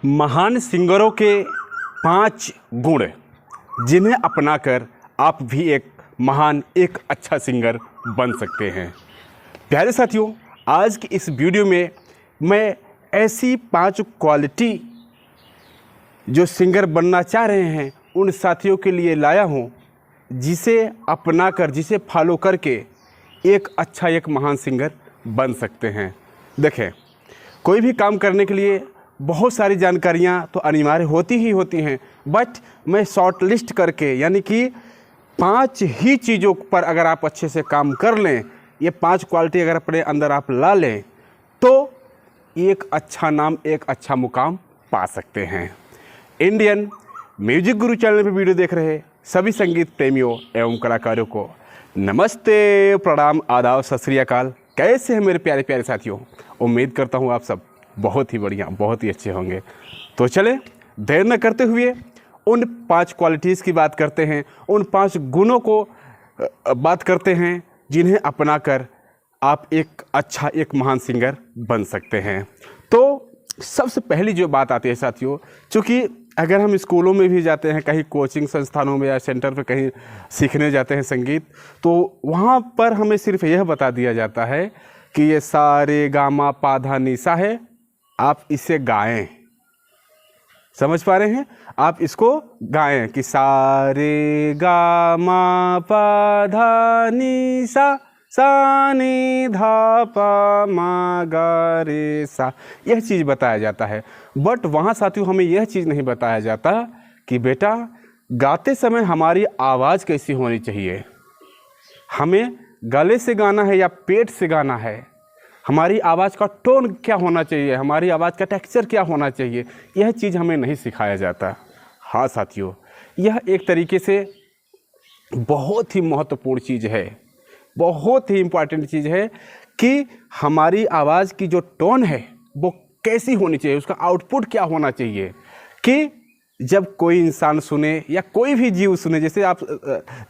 महान सिंगरों के 5 गुण जिन्हें अपनाकर आप भी एक अच्छा सिंगर बन सकते हैं। प्यारे साथियों, आज की इस वीडियो में मैं ऐसी 5 क्वालिटी जो सिंगर बनना चाह रहे हैं उन साथियों के लिए लाया हूँ, जिसे अपनाकर, जिसे फॉलो करके एक महान सिंगर बन सकते हैं। देखें, कोई भी काम करने के लिए बहुत सारी जानकारियाँ तो अनिवार्य होती ही होती हैं, बट मैं शॉर्ट लिस्ट करके, यानी कि 5 ही चीज़ों पर अगर आप अच्छे से काम कर लें, ये 5 क्वालिटी अगर अपने अंदर आप ला लें, तो एक अच्छा नाम, एक अच्छा मुकाम पा सकते हैं। इंडियन म्यूजिक गुरु चैनल पर वीडियो देख रहे सभी संगीत प्रेमियों एवं कलाकारों को नमस्ते, प्रणाम, आदाब, सत श्री अकाल। कैसे हैं मेरे प्यारे प्यारे साथियों? उम्मीद करता हूँ आप सब बहुत ही बढ़िया, बहुत ही अच्छे होंगे। तो चले देर न करते हुए उन 5 क्वालिटीज़ की बात करते हैं, उन 5 गुणों को बात करते हैं जिन्हें अपनाकर आप एक महान सिंगर बन सकते हैं। तो सबसे पहली जो बात आती है साथियों, चूँकि अगर हम स्कूलों में भी जाते हैं, कहीं कोचिंग संस्थानों में या सेंटर पे कहीं सीखने जाते हैं संगीत, तो वहाँ पर हमें सिर्फ यह बता दिया जाता है कि ये सा रे गा मा पा धा नि सा है, आप इसे गाएं। समझ पा रहे हैं? आप इसको गाएं कि सा रे गा मा पा धा नि सा, सा नि धा पा मा गा रे सा, यह चीज़ बताया जाता है। बट वहाँ साथियों हमें यह चीज़ नहीं बताया जाता कि बेटा गाते समय हमारी आवाज़ कैसी होनी चाहिए, हमें गले से गाना है या पेट से गाना है, हमारी आवाज़ का टोन क्या होना चाहिए, हमारी आवाज़ का टेक्सचर क्या होना चाहिए, यह चीज़ हमें नहीं सिखाया जाता। हाँ साथियों, यह एक तरीके से बहुत ही महत्वपूर्ण चीज़ है, बहुत ही इम्पॉर्टेंट चीज़ है कि हमारी आवाज़ की जो टोन है वो कैसी होनी चाहिए, उसका आउटपुट क्या होना चाहिए, कि जब कोई इंसान सुने या कोई भी जीव सुने। जैसे आप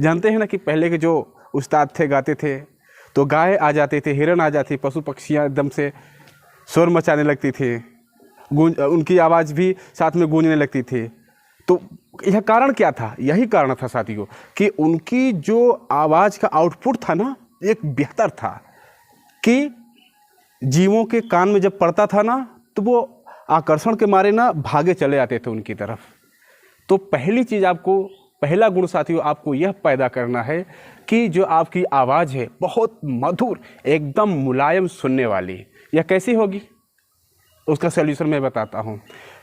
जानते हैं ना कि पहले के जो उस्ताद थे गाते थे, तो गाय आ जाते थे, हिरन आ जाती, पशु पक्षियाँ एकदम से शोर मचाने लगती थी, उनकी आवाज़ भी साथ में गूंजने लगती थी। तो यह कारण क्या था? यही कारण था साथियों कि उनकी जो आवाज़ का आउटपुट था ना, एक बेहतर था, कि जीवों के कान में जब पड़ता था ना, तो वो आकर्षण के मारे ना भागे चले आते थे उनकी तरफ। तो पहली चीज़ आपको, पहला गुण साथियों आपको यह पैदा करना है कि जो आपकी आवाज़ है बहुत मधुर, एकदम मुलायम सुनने वाली। यह कैसी होगी, उसका सॉल्यूशन मैं बताता हूँ।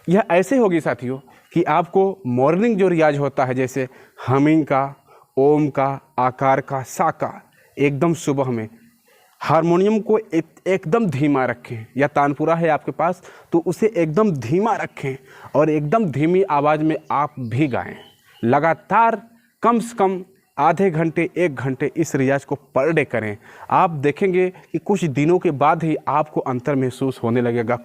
यह ऐसे होगी साथियों कि आपको मॉर्निंग जो रियाज होता है, जैसे हमिंग का, ओम का, आकार का, सा का, एकदम सुबह में हारमोनियम को एकदम धीमा रखें, या तानपुरा है आपके पास तो उसे एकदम धीमा रखें और एकदम धीमी आवाज़ में आप भी गाएं। लगातार कम से कम आधे घंटे 1 घंटे इस रियाज को पर डे करें। आप देखेंगे कि कुछ दिनों के बाद ही आपको अंतर महसूस होने लगेगा।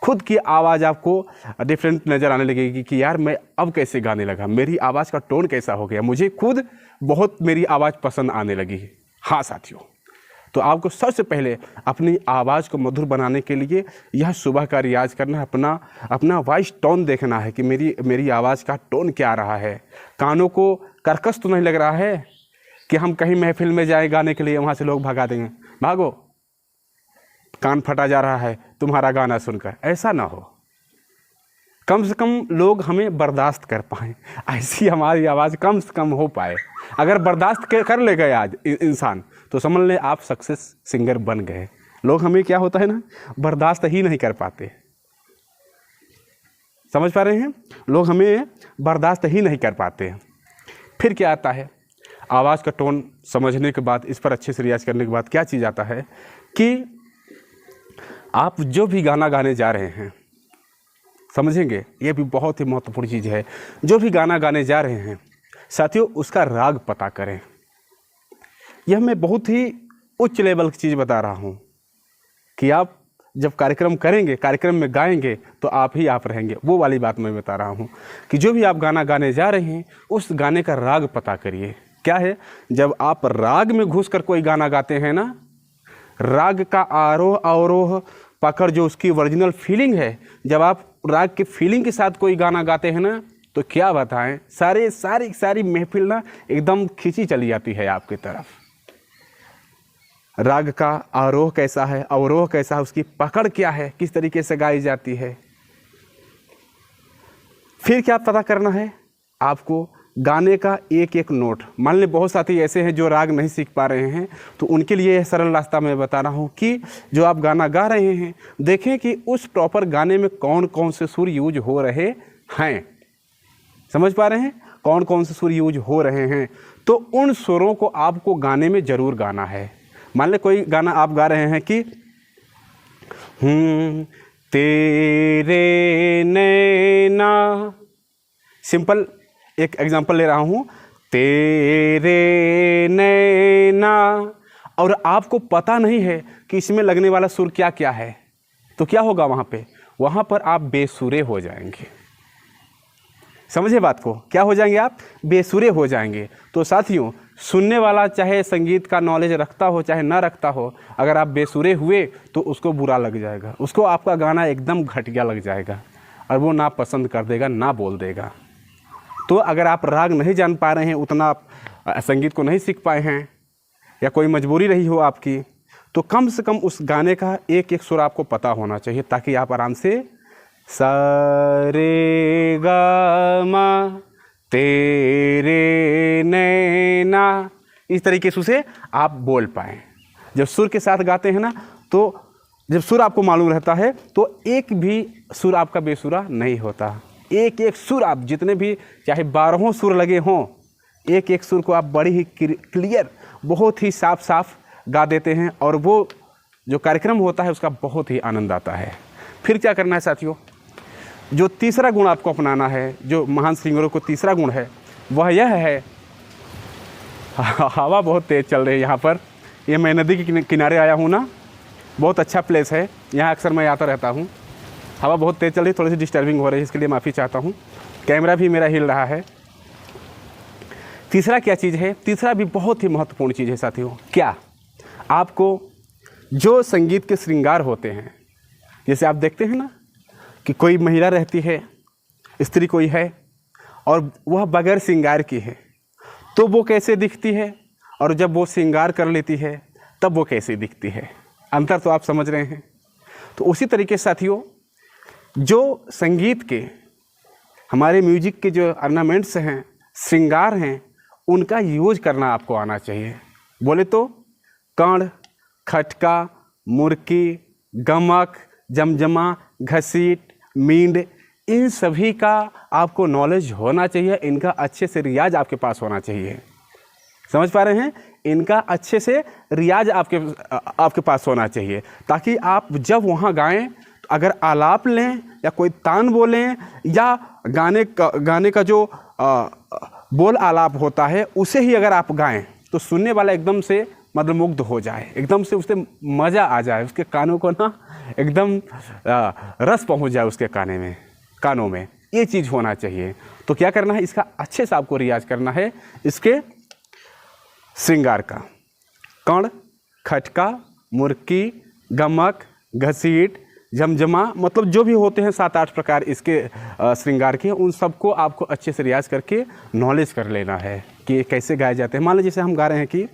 खुद की आवाज़ आपको डिफरेंट नज़र आने लगेगी कि यार मैं अब कैसे गाने लगा, मेरी आवाज़ का टोन कैसा हो गया, मुझे खुद बहुत मेरी आवाज़ पसंद आने लगी। हाँ साथियों, तो आपको सबसे पहले अपनी आवाज़ को मधुर बनाने के लिए यह सुबह का रियाज करना है। अपना वॉइस टोन देखना है कि मेरी आवाज़ का टोन क्या रहा है। कानों को कर्कश तो नहीं लग रहा है कि हम कहीं महफिल में जाए गाने के लिए, वहाँ से लोग भगा देंगे, भागो, कान फटा जा रहा है तुम्हारा गाना सुनकर, ऐसा ना हो। कम से कम लोग हमें बर्दाश्त कर पाएँ, ऐसी हमारी आवाज़ कम से कम हो पाए। अगर बर्दाश्त कर ले गए आज इंसान, तो समझ लें आप सक्सेस सिंगर बन गए। लोग हमें क्या होता है ना, बर्दाश्त ही नहीं कर पाते। समझ पा रहे हैं? लोग हमें बर्दाश्त ही नहीं कर पाते। फिर क्या आता है? आवाज़ का टोन समझने के बाद, इस पर अच्छे से रियाज करने के बाद क्या चीज़ आता है कि आप जो भी गाना गाने जा रहे हैं, समझेंगे, ये भी बहुत ही महत्वपूर्ण चीज़ है। जो भी गाना गाने जा रहे हैं साथियों, उसका राग पता करें। यह मैं बहुत ही उच्च लेवल की चीज़ बता रहा हूँ कि आप जब कार्यक्रम करेंगे, कार्यक्रम में गाएंगे, तो आप ही आप रहेंगे। वो वाली बात मैं बता रहा हूँ कि जो भी आप गाना गाने जा रहे हैं, उस गाने का राग पता करिए। क्या है, जब आप राग में घुस कर कोई गाना गाते हैं ना, राग का आरोह अवरोह पकड़, जो उसकी ओरिजिनल फीलिंग है, जब आप राग के फीलिंग के साथ कोई गाना गाते हैं ना, तो क्या बताएं, सारी महफिल ना एकदम खींची चली जाती है आपकी तरफ। राग का आरोह कैसा है, अवरोह कैसा है, उसकी पकड़ क्या है, किस तरीके से गाई जाती है। फिर क्या पता करना है आपको, गाने का एक एक नोट। मान लें बहुत साथी ऐसे हैं जो राग नहीं सीख पा रहे हैं, तो उनके लिए यह सरल रास्ता मैं बता रहा हूँ कि जो आप गाना गा रहे हैं, देखें कि उस प्रॉपर गाने में कौन कौन से सुर यूज हो रहे हैं। समझ पा रहे हैं, कौन कौन से सुर यूज हो रहे हैं, तो उन सुरों को आपको गाने में ज़रूर गाना है। मान लें कोई गाना आप गा रहे हैं कि तेरे नैना, सिंपल एक एग्जांपल ले रहा हूँ, तेरे नैना, और आपको पता नहीं है कि इसमें लगने वाला सुर क्या क्या है, तो क्या होगा वहाँ पर आप बेसुरे हो जाएंगे। समझे बात को, क्या हो जाएंगे आप, बेसुरे हो जाएंगे। तो साथियों, सुनने वाला चाहे संगीत का नॉलेज रखता हो चाहे ना रखता हो, अगर आप बेसुरे हुए तो उसको बुरा लग जाएगा, उसको आपका गाना एकदम घटिया लग जाएगा और वो ना पसंद कर देगा, ना बोल देगा। तो अगर आप राग नहीं जान पा रहे हैं, उतना आप संगीत को नहीं सीख पाए हैं, या कोई मजबूरी रही हो आपकी, तो कम से कम उस गाने का एक एक सुर आपको पता होना चाहिए, ताकि आप आराम से सा रे गा मा तेरे नैना, इस तरीके से उसे आप बोल पाएँ। जब सुर के साथ गाते हैं ना, तो जब सुर आपको मालूम रहता है तो एक भी सुर आपका बेसुरा नहीं होता। एक एक सुर आप जितने भी, चाहे 12 सुर लगे हों, एक एक सुर को आप बड़ी ही क्लियर, बहुत ही साफ साफ गा देते हैं, और वो जो कार्यक्रम होता है उसका बहुत ही आनंद आता है। फिर क्या करना है साथियों, जो तीसरा गुण आपको अपनाना है, जो महान सिंगरों को तीसरा गुण है, वह यह है, हवा बहुत तेज़ चल रही है यहाँ पर। ये मैं नदी के किनारे आया हूँ ना, बहुत अच्छा प्लेस है, यहाँ अक्सर मैं आता रहता हूँ। हवा बहुत तेज़ चल रही है, थोड़ी सी डिस्टर्बिंग हो रही है, इसके लिए माफ़ी चाहता हूँ। कैमरा भी मेरा हिल रहा है। तीसरा क्या चीज़ है, तीसरा भी बहुत ही महत्वपूर्ण चीज़ है साथियों। क्या, आपको जो संगीत के श्रृंगार होते हैं, जैसे आप देखते हैं ना कि कोई महिला रहती है, स्त्री कोई है, और वह बगैर श्रृंगार की है, तो वो कैसे दिखती है, और जब वो श्रृंगार कर लेती है तब वो कैसे दिखती है। अंतर तो आप समझ रहे हैं। तो उसी तरीके से साथियों, जो संगीत के, हमारे म्यूजिक के जो ऑर्नामेंट्स हैं, श्रृंगार हैं, उनका यूज करना आपको आना चाहिए। बोले तो कण, खटका, मुर्की, गमक, जमजमा, घसीट, मींड, इन सभी का आपको नॉलेज होना चाहिए। इनका अच्छे से रियाज आपके पास होना चाहिए। समझ पा रहे हैं, इनका अच्छे से रियाज आपके पास होना चाहिए, ताकि आप जब वहाँ गाएं, तो अगर आलाप लें या कोई तान बोलें, या गाने का जो बोल आलाप होता है उसे ही अगर आप गाएं, तो सुनने वाला एकदम से मतलब मुग्ध हो जाए, एकदम से उसे मज़ा आ जाए, उसके कानों को ना एकदम रस पहुंच जाए उसके कानों में। ये चीज़ होना चाहिए। तो क्या करना है, इसका अच्छे से आपको रियाज करना है, इसके श्रृंगार का। कण, खटका, मुर्की, गमक, घसीट, जमजमा, मतलब जो भी होते हैं 7-8 प्रकार इसके श्रृंगार के, उन सबको आपको अच्छे से रियाज करके नॉलेज कर लेना है कि ये कैसे गाए जाते हैं। मान लीजिए जैसे हम गा रहे हैं कि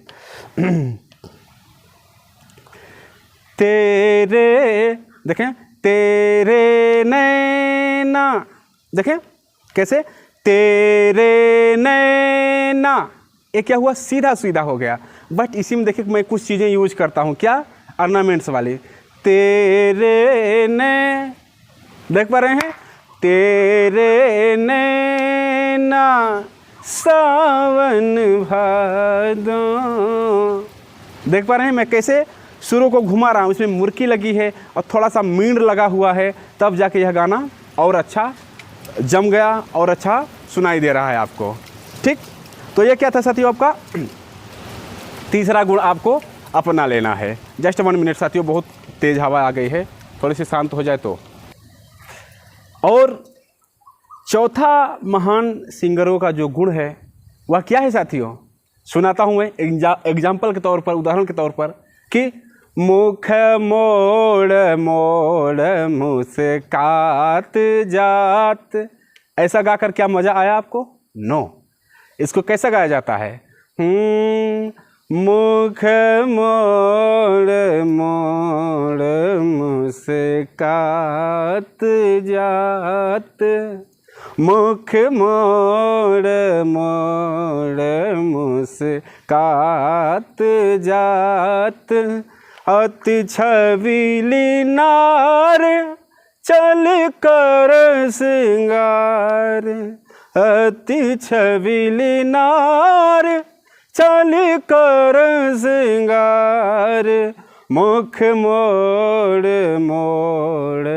तेरे, देखें, तेरे नैना, देखें कैसे, तेरे नैना, ये क्या हुआ, सीधा सीधा हो गया। बट इसी में देखिए मैं कुछ चीज़ें यूज करता हूँ, क्या, ऑर्नामेंट्स वाली। तेरे ने, देख पा रहे हैं, तेरे नैना सावन भादो, देख पा रहे हैं मैं कैसे सुरों को घुमा रहा हूँ। इसमें मुर्की लगी है और थोड़ा सा मींड लगा हुआ है, तब जाके यह गाना और अच्छा जम गया और अच्छा सुनाई दे रहा है आपको। ठीक, तो ये क्या था साथियों, आपका तीसरा गुण आपको अपना लेना है। जस्ट 1 मिनट साथियों, बहुत तेज़ हवा आ गई है, थोड़ी सी शांत हो जाए तो। और चौथा महान सिंगरों का जो गुण है वह क्या है साथियों, सुनाता हूँ मैं एग्जाम्पल के तौर पर, उदाहरण के तौर पर, कि मुख मोड़ मोड़ मुस्कात जात। ऐसा गाकर क्या मज़ा आया आपको? नो। इसको कैसा गाया जाता है? मुख मोड़ मोड़ मुस्कात जात, मुख मोड़ मोड़ मुस्कात जात। अति छबीली नार चल कर सिंगार, अति छबीली नार चल कर सिंगार, मुख मोड़ मोड़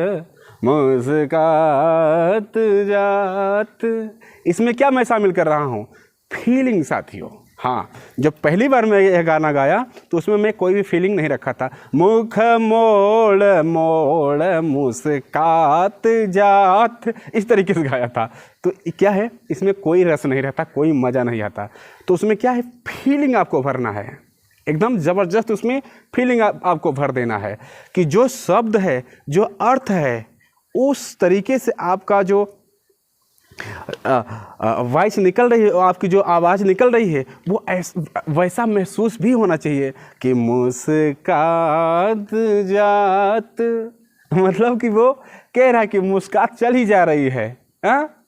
मुस्कात जात। इसमें क्या मैं शामिल कर रहा हूँ? फीलिंग साथियों। हाँ, जब पहली बार मैं यह गाना गाया तो उसमें मैं कोई भी फीलिंग नहीं रखा था। मुख मोड़ मोड़ मुस्कात जात, इस तरीके से गाया था। तो क्या है, इसमें कोई रस नहीं रहता, कोई मज़ा नहीं आता। तो उसमें क्या है, फीलिंग आपको भरना है, एकदम ज़बरदस्त उसमें फीलिंग आपको भर देना है कि जो शब्द है, जो अर्थ है, उस तरीके से आपका जो वॉइस निकल रही है, आपकी जो आवाज़ निकल रही है, वो वैसा महसूस भी होना चाहिए कि मुस्कात जात, मतलब कि वो कह रहा है कि मुस्कात चल ही जा रही है, हाँ?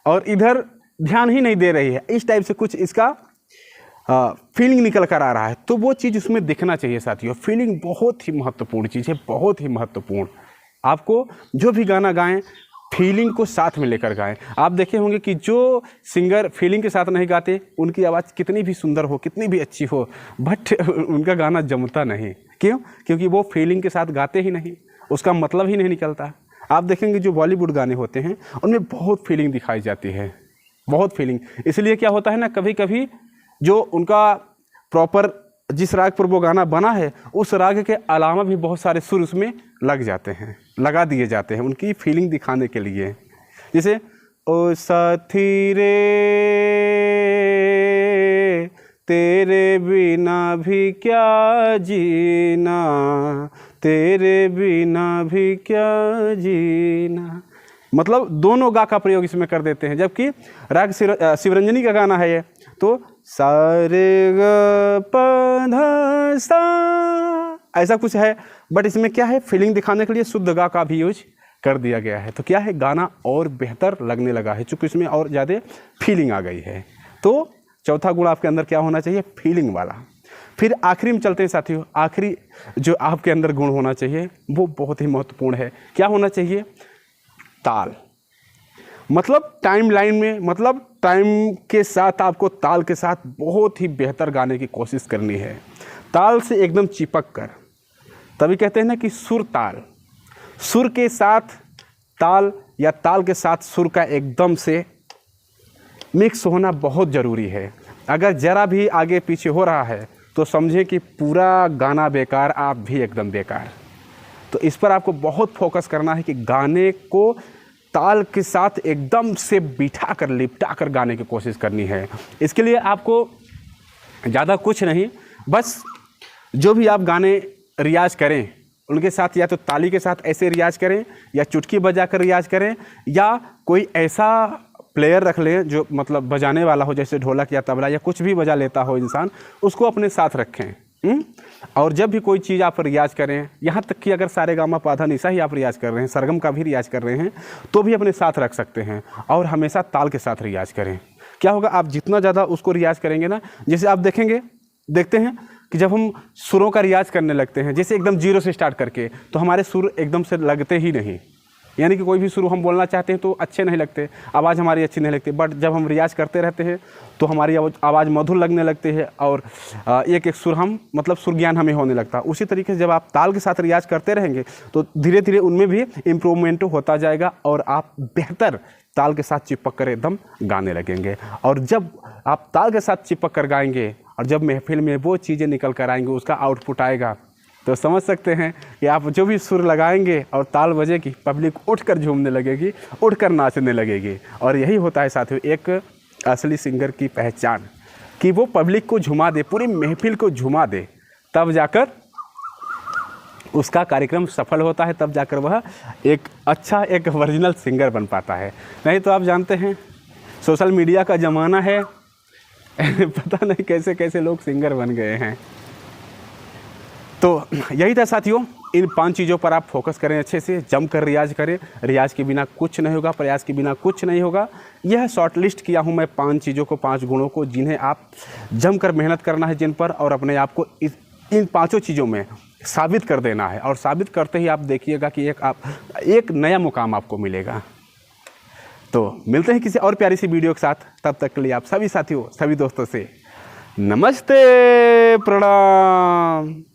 और इधर ध्यान ही नहीं दे रही है। इस टाइप से कुछ इसका फीलिंग निकल कर आ रहा है। तो वो चीज़ उसमें दिखना चाहिए साथियों। फीलिंग बहुत ही महत्वपूर्ण चीज़ है, बहुत ही महत्वपूर्ण। आपको जो भी गाना गाएं, फीलिंग को साथ में लेकर गाएं। आप देखे होंगे कि जो सिंगर फीलिंग के साथ नहीं गाते, उनकी आवाज़ कितनी भी सुंदर हो, कितनी भी अच्छी हो, बट उनका गाना जमता नहीं। क्यों? क्योंकि वो फीलिंग के साथ गाते ही नहीं, उसका मतलब ही नहीं निकलता। आप देखेंगे जो बॉलीवुड गाने होते हैं उनमें बहुत फीलिंग दिखाई जाती है, बहुत फीलिंग। इसलिए क्या होता है ना, कभी कभी जो उनका प्रॉपर जिस राग पर वो गाना बना है, उस राग के अलावा भी बहुत सारे सुर उसमें लग जाते हैं, लगा दिए जाते हैं उनकी फीलिंग दिखाने के लिए। जैसे ओ साथी रे तेरे बिना भी क्या जीना, तेरे बिना भी क्या जीना, मतलब दोनों गा का प्रयोग इसमें कर देते हैं। जबकि राग शिवरंजनी का गाना है ये, तो सारे ग प ध सा, ऐसा कुछ है। बट इसमें क्या है, फीलिंग दिखाने के लिए शुद्ध गा का भी यूज कर दिया गया है। तो क्या है, गाना और बेहतर लगने लगा है, चूँकि इसमें और ज़्यादा फीलिंग आ गई है। तो चौथा गुण आपके अंदर क्या होना चाहिए? फीलिंग वाला। फिर आखिरी में चलते हैं साथियों। आखिरी जो आपके अंदर गुण होना चाहिए वो बहुत ही महत्वपूर्ण है। क्या होना चाहिए? ताल। मतलब टाइम लाइन में, मतलब टाइम के साथ आपको ताल के साथ बहुत ही बेहतर गाने की कोशिश करनी है, ताल से एकदम चिपक कर। तभी कहते हैं ना कि सुर ताल, सुर के साथ ताल या ताल के साथ सुर का एकदम से मिक्स होना बहुत ज़रूरी है। अगर ज़रा भी आगे पीछे हो रहा है तो समझें कि पूरा गाना बेकार, आप भी एकदम बेकार। तो इस पर आपको बहुत फोकस करना है कि गाने को ताल के साथ एकदम से बिठा कर, लिपटा कर गाने की कोशिश करनी है। इसके लिए आपको ज़्यादा कुछ नहीं, बस जो भी आप गाने रियाज करें उनके साथ या तो ताली के साथ ऐसे रियाज करें, या चुटकी बजा कर रियाज करें, या कोई ऐसा प्लेयर रख लें जो मतलब बजाने वाला हो, जैसे ढोलक या तबला या कुछ भी बजा लेता हो इंसान, उसको अपने साथ रखें। और जब भी कोई चीज़ आप रियाज करें, यहाँ तक कि अगर सारेगामा पाधा निसा ही आप रियाज कर रहे हैं, सरगम का भी रियाज कर रहे हैं, तो भी अपने साथ रख सकते हैं। और हमेशा ताल के साथ रियाज करें। क्या होगा, आप जितना ज़्यादा उसको रियाज करेंगे ना, जैसे आप देखते हैं कि जब हम सुरों का रियाज करने लगते हैं, जैसे एकदम जीरो से स्टार्ट करके, तो हमारे सुर एकदम से लगते ही नहीं। यानी कि कोई भी सुर हम बोलना चाहते हैं तो अच्छे नहीं लगते, आवाज़ हमारी अच्छी नहीं लगती। बट जब हम रियाज करते रहते हैं तो हमारी आवाज़ मधुर लगने लगती है, और एक एक सुर हम मतलब सुर ज्ञान हमें होने लगता है। उसी तरीके से जब आप ताल के साथ रियाज करते रहेंगे तो धीरे धीरे उनमें भी इम्प्रूवमेंट होता जाएगा, और आप बेहतर ताल के साथ चिपक कर एकदम गाने लगेंगे। और जब आप ताल के साथ चिपक कर गाएंगे और जब महफिल में वो चीज़ें निकल कर आएंगी, उसका आउटपुट आएगा, तो समझ सकते हैं कि आप जो भी सुर लगाएंगे और ताल बजेगी, पब्लिक उठकर झूमने लगेगी, उठकर नाचने लगेगी। और यही होता है साथियों एक असली सिंगर की पहचान, कि वो पब्लिक को झुमा दे, पूरी महफिल को झुमा दे, तब जाकर उसका कार्यक्रम सफल होता है, तब जाकर वह एक अच्छा एक ओरिजिनल सिंगर बन पाता है। नहीं तो आप जानते हैं सोशल मीडिया का ज़माना है पता नहीं कैसे कैसे लोग सिंगर बन गए हैं। तो यही था साथियों, इन 5 चीज़ों पर आप फोकस करें, अच्छे से जमकर रियाज करें। रियाज के बिना कुछ नहीं होगा, प्रयास के बिना कुछ नहीं होगा। यह शॉर्ट लिस्ट किया हूँ मैं 5 चीज़ों को, 5 गुणों को, जिन्हें आप जमकर मेहनत करना है जिन पर, और अपने आप को इन 5 चीज़ों में साबित कर देना है। और साबित करते ही आप देखिएगा कि एक नया मुकाम आपको मिलेगा। तो मिलते हैं किसी और प्यारी सी वीडियो के साथ। तब तक के लिए आप सभी साथियों, सभी दोस्तों से नमस्ते, प्रणाम।